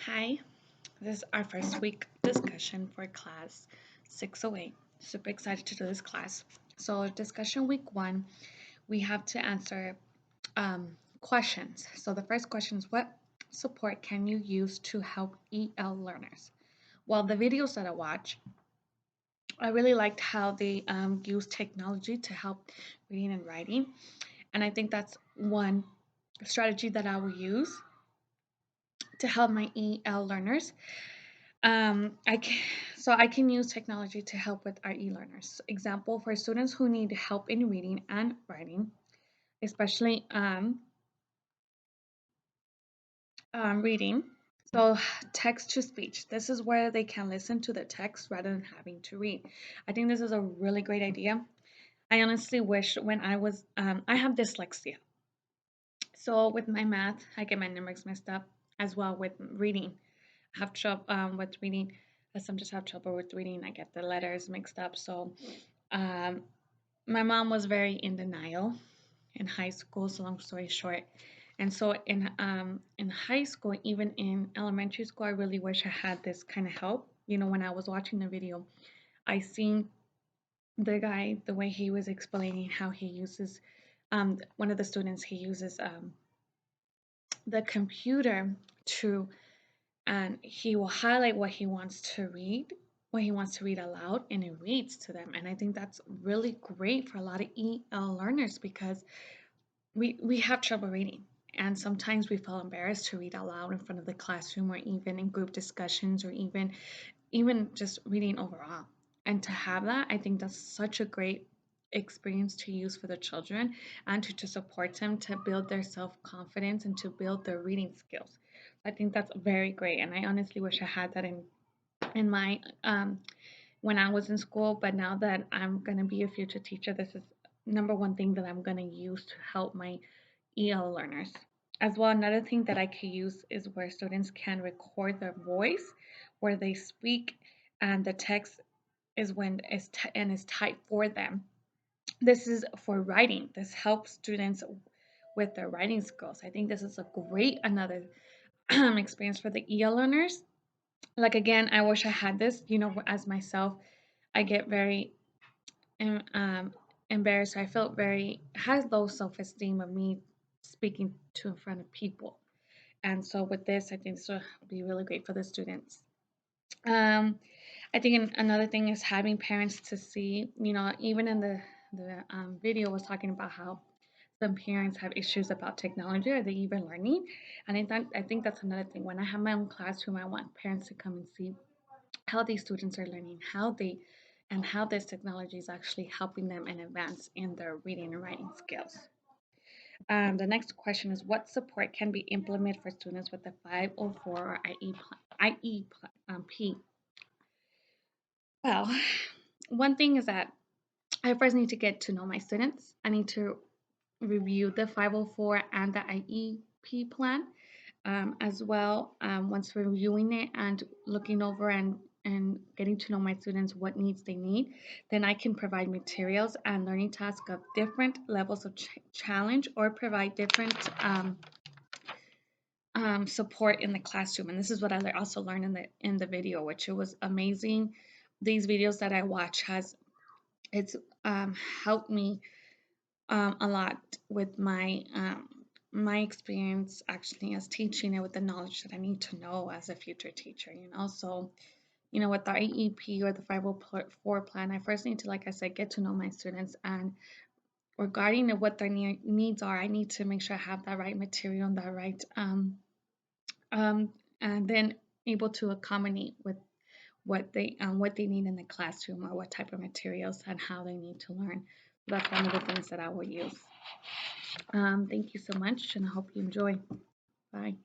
Hi, this is our first week discussion for class 608. Super excited to do this class. So, discussion week one, we have to answer questions. So, the first question is, what support can you use to help EL learners? Well, the videos that I watch, I really liked how they use technology to help reading and writing. And I think that's one strategy that I will use to help my EL learners. I can, so I can use technology to help with our e-learners. Example, for students who need help in reading and writing, especially reading. So text to speech. This is where they can listen to the text rather than having to read. I think this is a really great idea. I honestly wish when I have dyslexia. So with my math, I get my numbers messed up as well with reading. I have trouble with reading. Some just have trouble with reading. I get the letters mixed up. So um, my mom was very in denial in high school. So long story short, and so in high school, even in elementary school, I really wish I had this kind of help. You know, when I was watching the video, I seen the guy the way he was explaining how he uses one of the students he uses the computer to and he will highlight what he wants to read, what he wants to read aloud, and it reads to them. And I think that's really great for a lot of EL learners because we have trouble reading. And sometimes we feel embarrassed to read aloud in front of the classroom or even in group discussions or even just reading overall. And to have that, I think that's such a great experience to use for the children and to support them to build their self-confidence and to build their reading skills. I think that's very great. And I honestly wish I had that in my when I was in school, but now that I'm going to be a future teacher, this is number one thing that I'm going to use to help my EL learners. As well, another thing that I could use is where students can record their voice, where they speak, and the text is when it's and is typed for them. This is for writing. This helps students with their writing skills. I think this is a great another experience for the EL learners. Like again, I wish I had this. You know, as myself, I get very um, embarrassed. I felt very has low self esteem of me speaking to in front of people. And so with this, I think this will be really great for the students. Um, I think another thing is having parents to see, you know, even in the video was talking about how some parents have issues about technology or they even learning. And I think that's another thing. When I have my own classroom, I want parents to come and see how these students are learning, how this technology is actually helping them and advance in their reading and writing skills. The next question is, what support can be implemented for students with the 504 or IEP? Well, one thing is that I first need to get to know my students. I need to review the 504 and the IEP plan as well. Once reviewing it and looking over and getting to know my students, what needs they need, then I can provide materials and learning tasks of different levels of challenge or provide different support in the classroom. And this is what I also learned in the video, which it was amazing. These videos that I watch it's helped me a lot with my experience actually as teaching it with the knowledge that I need to know as a future teacher. You know, so you know with the IEP or the 504 plan, I first need to, like I said, get to know my students and regarding what their needs are. I need to make sure I have that right material and that right um, and then able to accommodate with what they need in the classroom or what type of materials and how they need to learn. That's one of the things that I will use. Thank you so much, and I hope you enjoy. Bye.